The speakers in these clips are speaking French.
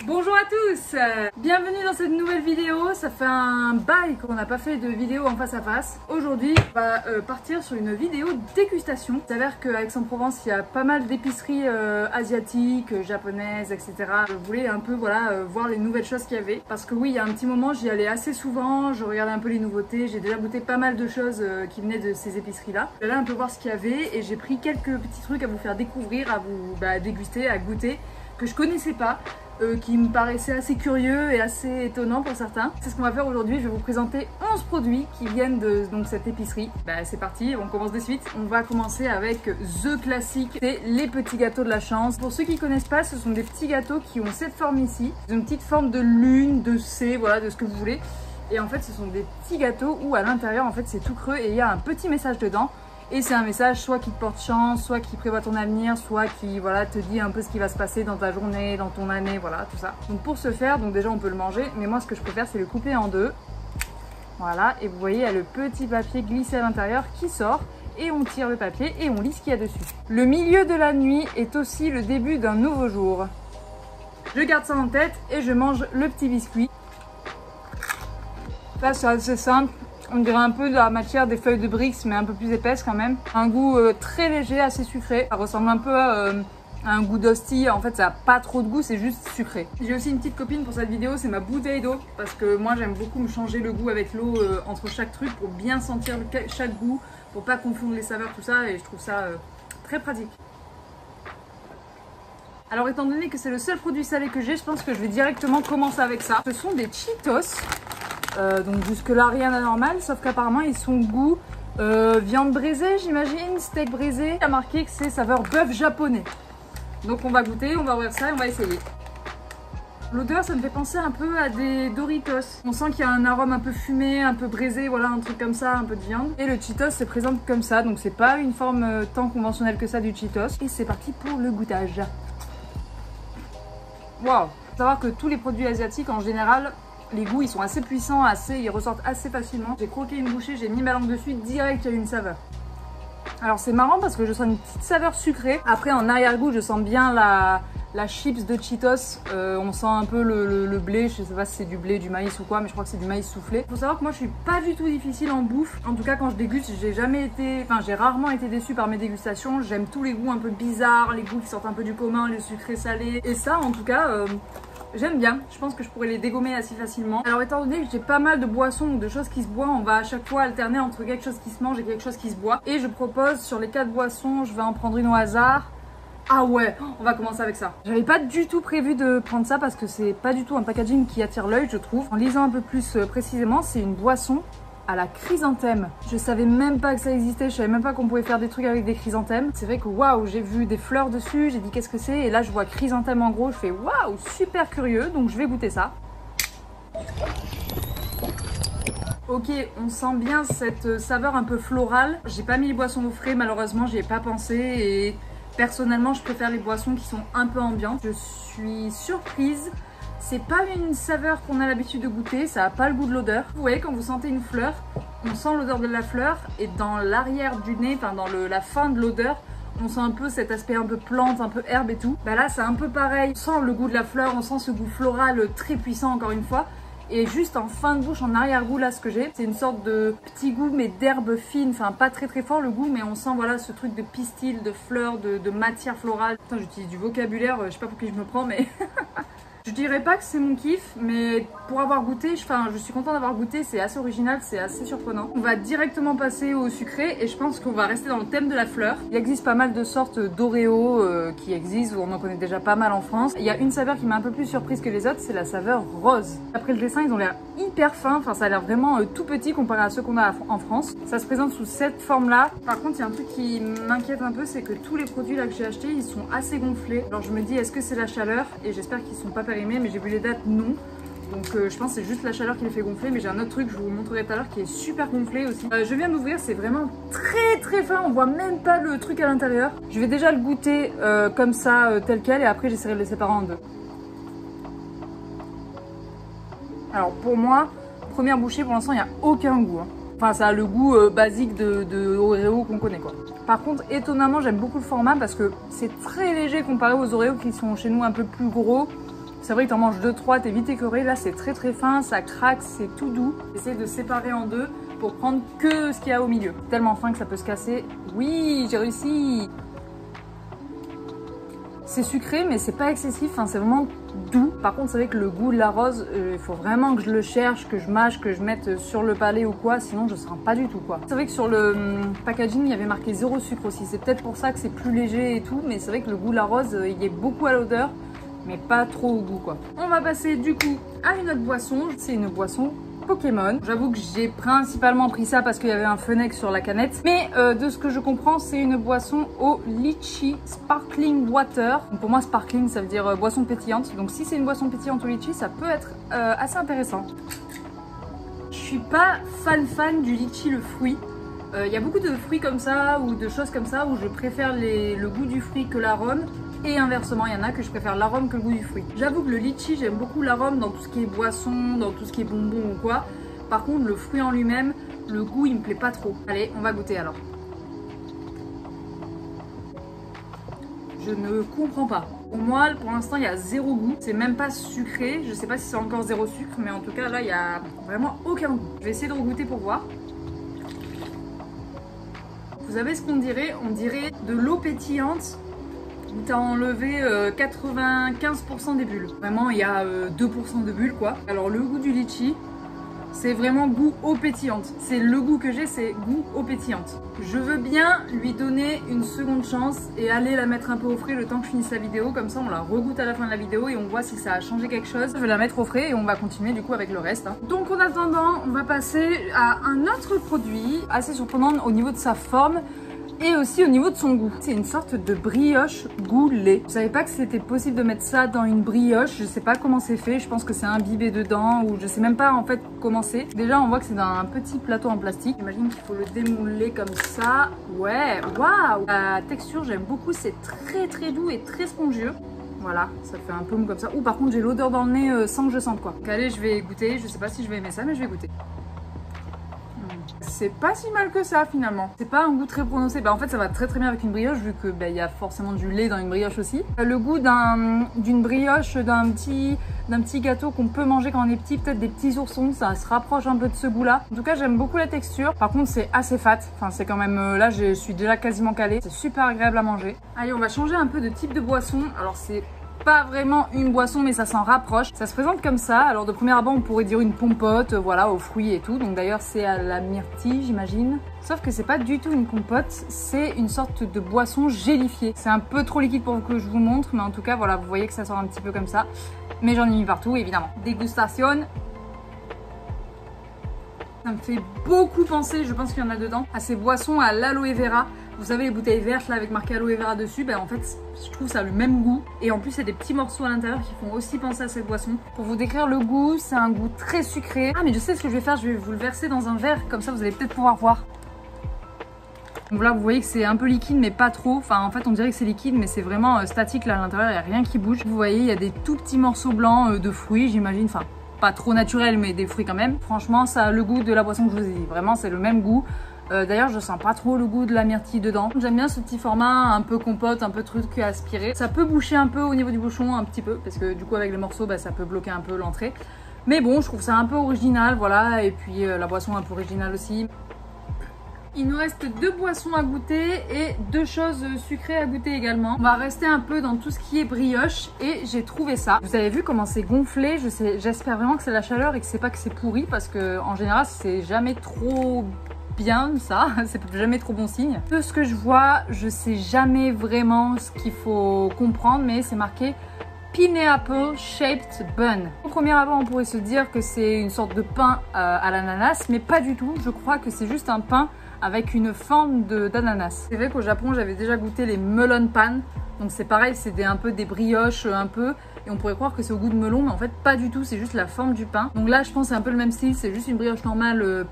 Bonjour à tous, bienvenue dans cette nouvelle vidéo. Ça fait un bail qu'on n'a pas fait de vidéo en face à face. Aujourd'hui on va partir sur une vidéo dégustation. Il s'avère qu'à Aix-en-Provence il y a pas mal d'épiceries asiatiques, japonaises, etc. Je voulais un peu voir les nouvelles choses qu'il y avait. Parce que oui, il y a un petit moment j'y allais assez souvent, je regardais un peu les nouveautés. J'ai déjà goûté pas mal de choses qui venaient de ces épiceries là. J'allais un peu voir ce qu'il y avait et j'ai pris quelques petits trucs à vous faire découvrir, à vous déguster, à goûter, que je connaissais pas. Qui me paraissait assez curieux et assez étonnant pour certains. C'est ce qu'on va faire aujourd'hui. Je vais vous présenter 11 produits qui viennent de cette épicerie. C'est parti, on commence de suite. On va commencer avec The Classic, c'est les petits gâteaux de la chance. Pour ceux qui connaissent pas, ce sont des petits gâteaux qui ont cette forme ici. Une petite forme de lune, de C, voilà, de ce que vous voulez. Et en fait, ce sont des petits gâteaux où à l'intérieur, en fait, c'est tout creux et il y a un petit message dedans. Et c'est un message soit qui te porte chance, soit qui prévoit ton avenir, soit qui te dit un peu ce qui va se passer dans ta journée, dans ton année, voilà, tout ça. Donc pour ce faire, déjà on peut le manger, mais moi ce que je préfère c'est le couper en deux. Voilà, et vous voyez il y a le petit papier glissé à l'intérieur qui sort, et on tire le papier et on lit ce qu'il y a dessus. Le milieu de la nuit est aussi le début d'un nouveau jour. Je garde ça en tête et je mange le petit biscuit. Là c'est assez simple. On dirait un peu de la matière des feuilles de Brix, mais un peu plus épaisse quand même. Un goût très léger, assez sucré. Ça ressemble un peu à un goût d'hostie. En fait, ça n'a pas trop de goût, c'est juste sucré. J'ai aussi une petite copine pour cette vidéo, c'est ma bouteille d'eau. Parce que moi, j'aime beaucoup me changer le goût avec l'eau entre chaque truc pour bien sentir chaque goût, pour pas confondre les saveurs, tout ça. Et je trouve ça très pratique. Alors, étant donné que c'est le seul produit salé que j'ai, je pense que je vais directement commencer avec ça. Ce sont des Cheetos. Donc jusque là rien d'anormal, sauf qu'apparemment ils sont goût viande braisée, j'imagine, steak braisé. Il y a marqué que c'est saveur bœuf japonais. Donc on va goûter, on va ouvrir ça et on va essayer. L'odeur ça me fait penser un peu à des Doritos. On sent qu'il y a un arôme un peu fumé, un peu braisé, voilà, un truc comme ça, un peu de viande. Et le Cheetos se présente comme ça, donc c'est pas une forme tant conventionnelle que ça du Cheetos. Et c'est parti pour le goûtage. Waouh! Faut savoir que tous les produits asiatiques en général, les goûts ils sont assez puissants, ils ressortent assez facilement. J'ai croqué une bouchée, j'ai mis ma langue dessus, direct il y a une saveur. Alors c'est marrant parce que je sens une petite saveur sucrée. Après en arrière-goût je sens bien la chips de Cheetos. On sent un peu le blé, je sais pas si c'est du blé, du maïs ou quoi, mais je crois que c'est du maïs soufflé. Faut savoir que moi je suis pas du tout difficile en bouffe. En tout cas quand je déguste, j'ai rarement été déçue par mes dégustations. J'aime tous les goûts un peu bizarres, les goûts qui sortent un peu du commun, les sucrés salés. Et ça en tout cas... j'aime bien, je pense que je pourrais les dégommer assez facilement. Alors étant donné que j'ai pas mal de boissons ou de choses qui se boivent, on va à chaque fois alterner entre quelque chose qui se mange et quelque chose qui se boit. Et je propose sur les 4 boissons, je vais en prendre une au hasard. Ah ouais, on va commencer avec ça. J'avais pas du tout prévu de prendre ça parce que c'est pas du tout un packaging qui attire l'œil je trouve. En lisant un peu plus précisément, c'est une boisson à la chrysanthème. Je savais même pas que ça existait, je savais même pas qu'on pouvait faire des trucs avec des chrysanthèmes. C'est vrai que waouh, j'ai vu des fleurs dessus, j'ai dit qu'est-ce que c'est, et là je vois chrysanthème en gros, je fais waouh, super curieux, donc je vais goûter ça. Ok, on sent bien cette saveur un peu florale. J'ai pas mis les boissons au frais malheureusement, j'y ai pas pensé et personnellement je préfère les boissons qui sont un peu ambiantes. Je suis surprise. C'est pas une saveur qu'on a l'habitude de goûter, ça a pas le goût de l'odeur. Vous voyez quand vous sentez une fleur, on sent l'odeur de la fleur et dans l'arrière du nez, enfin dans la fin de l'odeur, on sent un peu cet aspect un peu plante, un peu herbe et tout. Là c'est un peu pareil, on sent le goût de la fleur, on sent ce goût floral très puissant encore une fois. Et juste en fin de bouche, en arrière-goût là ce que j'ai, c'est une sorte de petit goût mais d'herbe fine, enfin pas très fort le goût, mais on sent voilà ce truc de pistil, de fleurs, de matière florale. Putain j'utilise du vocabulaire, je sais pas pour qui je me prends mais... Je dirais pas que c'est mon kiff, mais pour avoir goûté, je suis contente d'avoir goûté, c'est assez original, c'est assez surprenant. On va directement passer au sucré et je pense qu'on va rester dans le thème de la fleur. Il existe pas mal de sortes d'Oreo qui existent, on en connaît déjà pas mal en France. Il y a une saveur qui m'a un peu plus surprise que les autres, c'est la saveur rose. Après le dessin, ils ont l'air hyper fins, ça a l'air vraiment tout petit comparé à ceux qu'on a en France. Ça se présente sous cette forme-là. Par contre, il y a un truc qui m'inquiète un peu, c'est que tous les produits là que j'ai achetés, ils sont assez gonflés. Alors je me dis, est-ce que c'est la chaleur? Et j'espère qu'ils sont pas périmés, mais j'ai vu les dates, non. Donc je pense que c'est juste la chaleur qui les fait gonfler, mais j'ai un autre truc, je vous montrerai tout à l'heure, qui est super gonflé aussi. Je viens d'ouvrir, c'est vraiment très fin, on voit même pas le truc à l'intérieur. Je vais déjà le goûter comme ça, tel quel, et après j'essaierai de le séparer en deux. Alors pour moi, première bouchée, pour l'instant il n'y a aucun goût. Enfin ça a le goût basique de Oreo qu'on connaît quoi. Par contre étonnamment j'aime beaucoup le format parce que c'est très léger comparé aux Oreo qui sont chez nous un peu plus gros. C'est vrai que t'en manges 2-3, t'es vite écœuré. Là c'est très très fin, ça craque, c'est tout doux. J'essaie de séparer en deux pour prendre que ce qu'il y a au milieu. Tellement fin que ça peut se casser. Oui, j'ai réussi. C'est sucré mais c'est pas excessif, enfin, c'est vraiment doux. Par contre c'est vrai que le goût de la rose, il faut vraiment que je le cherche, que je mâche, que je mette sur le palais ou quoi, sinon je sens pas du tout quoi. C'est vrai que sur le packaging il y avait marqué 0 sucre aussi, c'est peut-être pour ça que c'est plus léger et tout, mais c'est vrai que le goût de la rose il est beaucoup à l'odeur mais pas trop au goût quoi. On va passer du coup à une autre boisson, c'est une boisson Pokémon. J'avoue que j'ai principalement pris ça parce qu'il y avait un Fenech sur la canette. Mais de ce que je comprends, c'est une boisson au litchi sparkling water. Donc pour moi, sparkling, ça veut dire boisson pétillante. Donc si c'est une boisson pétillante au litchi, ça peut être assez intéressant. Je suis pas fan du litchi, le fruit. Il y a beaucoup de fruits comme ça ou de choses comme ça où je préfère le goût du fruit que l'arôme. Et inversement, il y en a que je préfère l'arôme que le goût du fruit. J'avoue que le litchi, j'aime beaucoup l'arôme dans tout ce qui est boisson, dans tout ce qui est bonbon ou quoi. Par contre, le fruit en lui-même, le goût, il me plaît pas trop. Allez, on va goûter alors. Je ne comprends pas. Pour moi, pour l'instant, il y a 0 goût. C'est même pas sucré. Je sais pas si c'est encore 0 sucre, mais en tout cas, là, il y a vraiment aucun goût. Je vais essayer de regoûter pour voir. Vous savez ce qu'on dirait? On dirait de l'eau pétillante. T'as enlevé 95% des bulles. Vraiment, il y a 2% de bulles, quoi. Alors, le goût du litchi, c'est vraiment goût eau pétillante. C'est le goût que j'ai, c'est goût eau pétillante. Je veux bien lui donner une seconde chance et aller la mettre un peu au frais le temps que je finisse la vidéo. Comme ça, on la regoute à la fin de la vidéo et on voit si ça a changé quelque chose. Je vais la mettre au frais et on va continuer du coup avec le reste. Donc, en attendant, on va passer à un autre produit assez surprenant au niveau de sa forme. Et aussi au niveau de son goût. C'est une sorte de brioche goût lait. Je savais pas que c'était possible de mettre ça dans une brioche. Je sais pas comment c'est fait. Je pense que c'est imbibé dedans ou je sais même pas en fait comment c'est. Déjà on voit que c'est dans un petit plateau en plastique. J'imagine qu'il faut le démouler comme ça. Ouais, waouh! La texture j'aime beaucoup. C'est très doux et très spongieux. Voilà, ça fait un peu mou comme ça. Ou par contre j'ai l'odeur dans le nez sans que je sente quoi. Donc allez, je vais goûter. Je sais pas si je vais aimer ça mais je vais goûter. C'est pas si mal que ça finalement. C'est pas un goût très prononcé. Bah en fait ça va très bien avec une brioche vu que il y a forcément du lait dans une brioche aussi. Le goût d'une brioche, d'un petit gâteau qu'on peut manger quand on est petit, peut-être des petits oursons, ça se rapproche un peu de ce goût-là. En tout cas j'aime beaucoup la texture. Par contre c'est assez fat. Enfin c'est quand même là je suis déjà quasiment calée. C'est super agréable à manger. Allez on va changer un peu de type de boisson. Alors c'est pas vraiment une boisson mais ça s'en rapproche. Ça se présente comme ça. Alors de premier abord on pourrait dire une compote, voilà, aux fruits et tout. Donc d'ailleurs c'est à la myrtille j'imagine. Sauf que c'est pas du tout une compote, c'est une sorte de boisson gélifiée. C'est un peu trop liquide pour que je vous montre, mais en tout cas voilà, vous voyez que ça sort un petit peu comme ça. Mais j'en ai mis partout évidemment. Dégustation. Ça me fait beaucoup penser, je pense qu'il y en a dedans, à ces boissons à l'aloe vera. Vous savez les bouteilles vertes là avec marqué aloe vera dessus, ben en fait je trouve ça a le même goût. Et en plus il y a des petits morceaux à l'intérieur qui font aussi penser à cette boisson. Pour vous décrire le goût, c'est un goût très sucré. Ah mais je sais ce que je vais faire, je vais vous le verser dans un verre, comme ça vous allez peut-être pouvoir voir. Donc là vous voyez que c'est un peu liquide mais pas trop. Enfin en fait on dirait que c'est liquide mais c'est vraiment statique là à l'intérieur, il n'y a rien qui bouge. Vous voyez il y a des tout petits morceaux blancs de fruits j'imagine, enfin pas trop naturels mais des fruits quand même. Franchement ça a le goût de la boisson que je vous ai dit, vraiment c'est le même goût. D'ailleurs je sens pas trop le goût de la myrtille dedans. J'aime bien ce petit format un peu compote, un peu truc à aspirer. Ça peut boucher un peu au niveau du bouchon un petit peu parce que du coup avec les morceaux bah, ça peut bloquer un peu l'entrée. Mais bon je trouve ça un peu original voilà, et puis la boisson un peu originale aussi. Il nous reste 2 boissons à goûter et 2 choses sucrées à goûter également. On va rester un peu dans tout ce qui est brioche et j'ai trouvé ça. Vous avez vu comment c'est gonflé, j'espère vraiment que c'est la chaleur et que c'est pas que c'est pourri parce que en général c'est jamais trop bien ça, c'est jamais trop bon signe. De ce que je vois, je sais jamais vraiment ce qu'il faut comprendre mais c'est marqué Pineapple Shaped Bun. Au premier abord on pourrait se dire que c'est une sorte de pain à l'ananas mais pas du tout, je crois que c'est juste un pain avec une forme d'ananas. C'est vrai qu'au Japon j'avais déjà goûté les melon pan, donc c'est pareil, c'est un peu des brioches un peu, et on pourrait croire que c'est au goût de melon, mais en fait pas du tout, c'est juste la forme du pain. Donc là je pense que c'est un peu le même style, c'est juste une brioche normale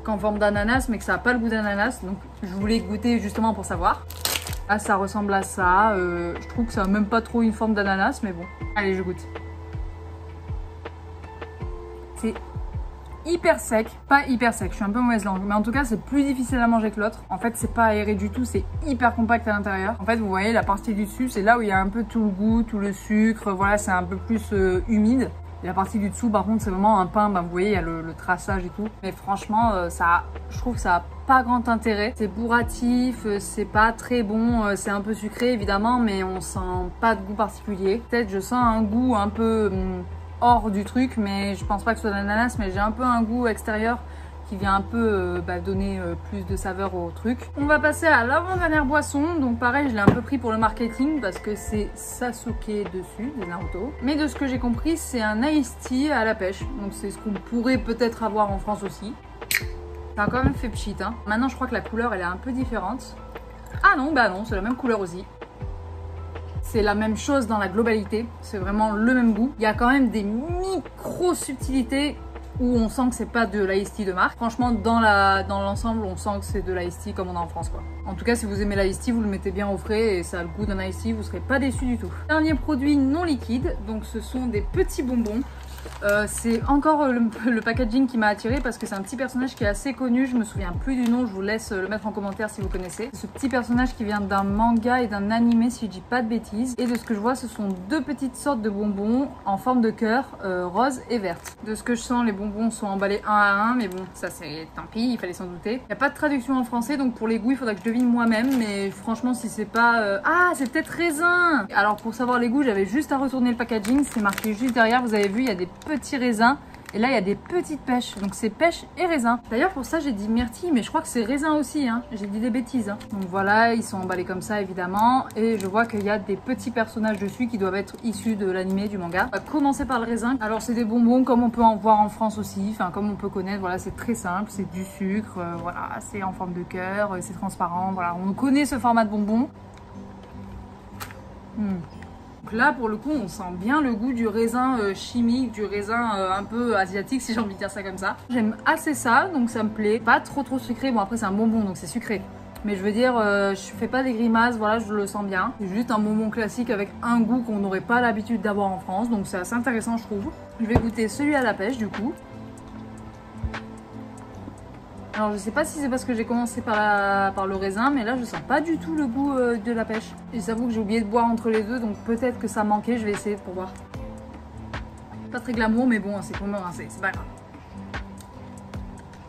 qu'en forme d'ananas, mais que ça n'a pas le goût d'ananas, donc je voulais goûter justement pour savoir. Là ça ressemble à ça, je trouve que ça n'a même pas trop une forme d'ananas, mais bon. Allez je goûte. C'est hyper sec. Pas hyper sec, je suis un peu mauvaise langue. Mais en tout cas, c'est plus difficile à manger que l'autre. En fait, c'est pas aéré du tout, c'est hyper compact à l'intérieur. En fait, vous voyez, la partie du dessus, c'est là où il y a un peu tout le goût, tout le sucre. Voilà, c'est un peu plus humide. Et la partie du dessous, par contre, c'est vraiment un pain. Bah, vous voyez, il y a le traçage et tout. Mais franchement, je trouve que ça a pas grand intérêt. C'est bourratif, c'est pas très bon. C'est un peu sucré, évidemment, mais on sent pas de goût particulier. Peut-être je sens un goût un peu hors du truc, mais je pense pas que ce soit de l'ananas. Mais j'ai un peu un goût extérieur qui vient un peu donner plus de saveur au truc. On va passer à l'avant-dernière boisson. Donc pareil, je l'ai un peu pris pour le marketing parce que c'est Sasuke dessus, des Naruto. Mais de ce que j'ai compris, c'est un iced tea à la pêche. Donc c'est ce qu'on pourrait peut-être avoir en France aussi. Ça a quand même fait pchit, hein. Maintenant, je crois que la couleur, elle est un peu différente. Ah non, bah non, c'est la même couleur aussi. C'est la même chose dans la globalité. C'est vraiment le même goût. Il y a quand même des micro-subtilités où on sent que c'est pas de l'iced tea de marque. Franchement, dans l'ensemble, on sent que c'est de l'iced tea comme on a en France, quoi. En tout cas, si vous aimez l'iced tea, vous le mettez bien au frais et ça a le goût d'un iced tea, vous serez pas déçus du tout. Dernier produit non liquide, donc ce sont des petits bonbons. C'est encore le packaging qui m'a attiré parce que c'est un petit personnage qui est assez connu, je me souviens plus du nom, je vous laisse le mettre en commentaire si vous connaissez. Ce petit personnage qui vient d'un manga et d'un animé si je dis pas de bêtises. Et de ce que je vois, ce sont deux petites sortes de bonbons en forme de cœur, rose et verte. De ce que je sens, les bonbons sont emballés un à un, mais bon, ça c'est tant pis, il fallait s'en douter. Il n'y a pas de traduction en français, donc pour les goûts, il faudra que je devine moi-même, mais franchement, si c'est pas... Ah, c'est peut-être raisin! Alors pour savoir les goûts, j'avais juste à retourner le packaging, c'est marqué juste derrière, vous avez vu, il y a des petits raisins et là il y a des petites pêches, donc c'est pêche et raisin. D'ailleurs pour ça j'ai dit myrtille, mais je crois que c'est raisin aussi, hein. J'ai dit des bêtises, hein. Donc voilà, ils sont emballés comme ça évidemment, et je vois qu'il y a des petits personnages dessus qui doivent être issus de l'animé, du manga. On va commencer par le raisin. Alors c'est des bonbons comme on peut en voir en France aussi, enfin comme on peut connaître, voilà, c'est très simple, c'est du sucre, voilà, c'est en forme de cœur, c'est transparent, voilà, on connaît ce format de bonbons. Donc là, pour le coup, on sent bien le goût du raisin chimique, du raisin un peu asiatique, si j'ai envie de dire ça comme ça. J'aime assez ça, donc ça me plaît. Pas trop sucré. Bon, après, c'est un bonbon, donc c'est sucré. Mais je veux dire, je fais pas des grimaces, voilà, je le sens bien. C'est juste un bonbon classique avec un goût qu'on n'aurait pas l'habitude d'avoir en France. Donc c'est assez intéressant, je trouve. Je vais goûter celui à la pêche, du coup. Alors je sais pas si c'est parce que j'ai commencé par le raisin, mais là je sens pas du tout le goût de la pêche. Et j'avoue que j'ai oublié de boire entre les deux, donc peut-être que ça manquait, je vais essayer pour voir. Pas très glamour, mais bon, c'est comment, hein, c'est pas grave.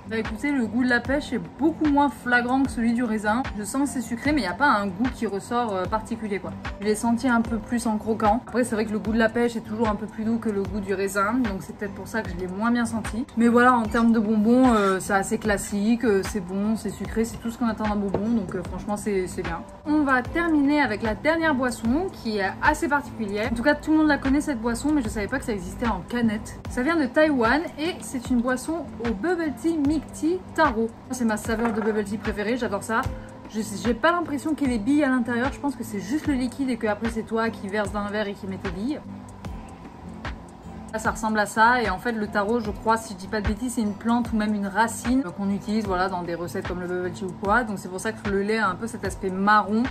Bah écoutez, le goût de la pêche est beaucoup moins flagrant que celui du raisin. Je sens que c'est sucré, mais il n'y a pas un goût qui ressort particulier, quoi. Je l'ai senti un peu plus en croquant. Après, c'est vrai que le goût de la pêche est toujours un peu plus doux que le goût du raisin, donc c'est peut-être pour ça que je l'ai moins bien senti. Mais voilà, en termes de bonbons, c'est assez classique, c'est bon, c'est sucré, c'est tout ce qu'on attend d'un bonbon, donc franchement, c'est bien. On va terminer avec la dernière boisson, qui est assez particulière. En tout cas, tout le monde la connaît, cette boisson, mais je savais pas que ça existait en canette. Ça vient de Taïwan, et c'est une boisson au bubble tea milk tea taro. C'est ma saveur de bubble tea préférée, j'adore ça. J'ai pas l'impression qu'il y ait des billes à l'intérieur, je pense que c'est juste le liquide et que après c'est toi qui verse dans un verre et qui met tes billes. Là, ça ressemble à ça, et en fait le taro, je crois, si je dis pas de bêtises, c'est une plante ou même une racine qu'on utilise, voilà, dans des recettes comme le bubble tea ou quoi. Donc c'est pour ça que le lait a un peu cet aspect marron.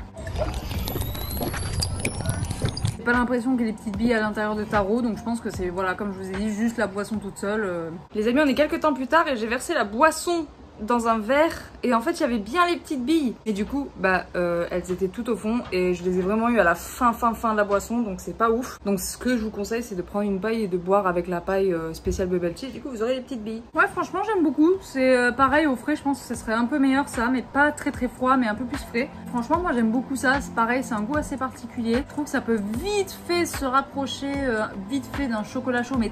J'ai pas l'impression qu'il y ait des petites billes à l'intérieur de taro, donc je pense que c'est, voilà, comme je vous ai dit, juste la boisson toute seule. Les amis, on est quelques temps plus tard et j'ai versé la boisson dans un verre, et en fait il y avait bien les petites billes, et du coup bah elles étaient tout au fond, et je les ai vraiment eu à la fin de la boisson, donc c'est pas ouf. Donc ce que je vous conseille, c'est de prendre une paille et de boire avec la paille spéciale bubble tea, du coup vous aurez les petites billes. Ouais, franchement j'aime beaucoup, c'est pareil au frais, je pense que ce serait un peu meilleur ça, mais pas très froid, mais un peu plus frais. Franchement moi j'aime beaucoup ça, c'est pareil, c'est un goût assez particulier. Je trouve que ça peut vite fait se rapprocher vite fait d'un chocolat chaud, mais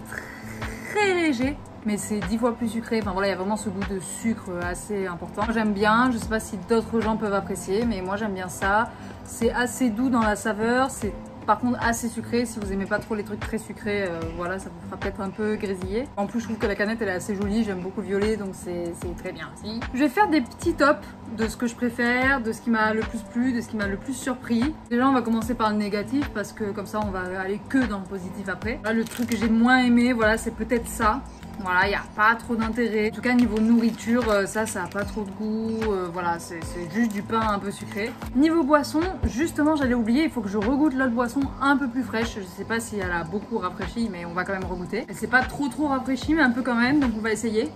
très léger. Mais c'est 10 fois plus sucré, enfin voilà, il y a vraiment ce goût de sucre assez important. J'aime bien, je sais pas si d'autres gens peuvent apprécier, mais moi j'aime bien ça. C'est assez doux dans la saveur, c'est par contre assez sucré. Si vous aimez pas trop les trucs très sucrés, voilà, ça vous fera peut-être un peu grésiller. En plus je trouve que la canette elle est assez jolie, j'aime beaucoup le violet, donc c'est très bien aussi. Je vais faire des petits tops de ce que je préfère, de ce qui m'a le plus plu, de ce qui m'a le plus surpris. Déjà on va commencer par le négatif, parce que comme ça on va aller que dans le positif après. Là, le truc que j'ai moins aimé, voilà, c'est peut-être ça. Voilà, il n'y a pas trop d'intérêt. En tout cas, niveau nourriture, ça n'a pas trop de goût. Voilà, c'est juste du pain un peu sucré. Niveau boisson, justement, j'allais oublier, il faut que je regoute l'autre boisson un peu plus fraîche. Je sais pas si elle a beaucoup rafraîchi, mais on va quand même regoûter. Elle s'est pas trop rafraîchie, mais un peu quand même, donc on va essayer.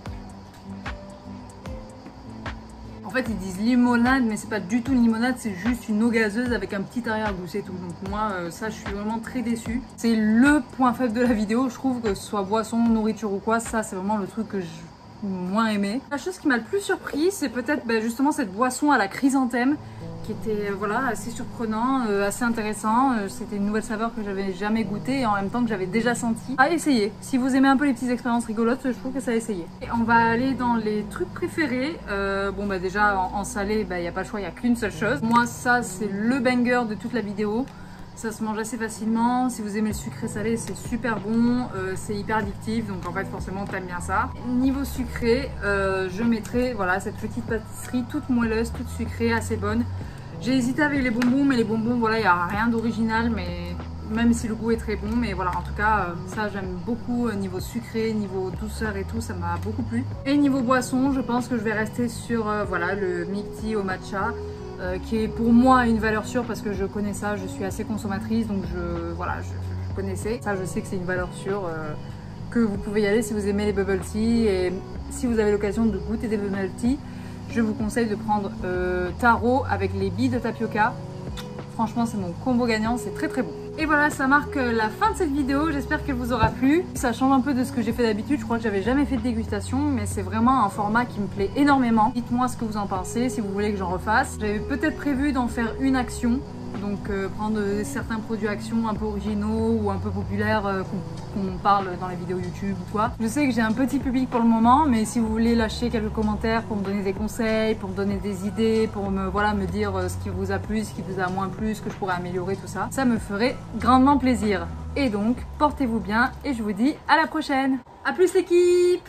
En fait, ils disent limonade, mais c'est pas du tout une limonade, c'est juste une eau gazeuse avec un petit arrière-goût, c'est tout. Donc moi, ça, je suis vraiment très déçue. C'est le point faible de la vidéo, je trouve, que ce soit boisson, nourriture ou quoi, ça, c'est vraiment le truc que j'ai moins aimé. La chose qui m'a le plus surpris, c'est peut-être justement cette boisson à la chrysanthème, qui était voilà, assez surprenant, assez intéressant. C'était une nouvelle saveur que j'avais jamais goûtée et en même temps que j'avais déjà senti. À essayer. Si vous aimez un peu les petites expériences rigolotes, je trouve que ça a essayé. Et on va aller dans les trucs préférés. Bon bah déjà en salé, il n'y a pas le choix, il n'y a qu'une seule chose. Moi ça c'est le banger de toute la vidéo. Ça se mange assez facilement. Si vous aimez le sucré salé, c'est super bon. C'est hyper addictif, donc en fait forcément t'aimes bien ça. Niveau sucré, je mettrai voilà, cette petite pâtisserie toute moelleuse, toute sucrée, assez bonne. J'ai hésité avec les bonbons, mais les bonbons, voilà, il n'y a rien d'original, mais même si le goût est très bon. Mais voilà, en tout cas, ça j'aime beaucoup. Niveau sucré, niveau douceur et tout, ça m'a beaucoup plu. Et niveau boisson, je pense que je vais rester sur voilà, le milk tea au matcha. Qui est pour moi une valeur sûre parce que je connais ça, je suis assez consommatrice, donc voilà, je connaissais. Ça, je sais que c'est une valeur sûre, que vous pouvez y aller si vous aimez les bubble tea. Et si vous avez l'occasion de goûter des bubble tea, je vous conseille de prendre taro avec les billes de tapioca. Franchement, c'est mon combo gagnant, c'est très bon. Et voilà, ça marque la fin de cette vidéo, j'espère qu'elle vous aura plu. Ça change un peu de ce que j'ai fait d'habitude, je crois que j'avais jamais fait de dégustation, mais c'est vraiment un format qui me plaît énormément. Dites-moi ce que vous en pensez, si vous voulez que j'en refasse. J'avais peut-être prévu d'en faire une action, donc prendre certains produits actions un peu originaux ou un peu populaires qu'on parle dans les vidéos YouTube ou quoi. Je sais que j'ai un petit public pour le moment, mais si vous voulez lâcher quelques commentaires pour me donner des conseils, pour me donner des idées, pour me dire ce qui vous a plu, ce qui vous a moins plu, ce que je pourrais améliorer, tout ça, ça me ferait grandement plaisir. Et donc, portez-vous bien et je vous dis à la prochaine. A plus l'équipe!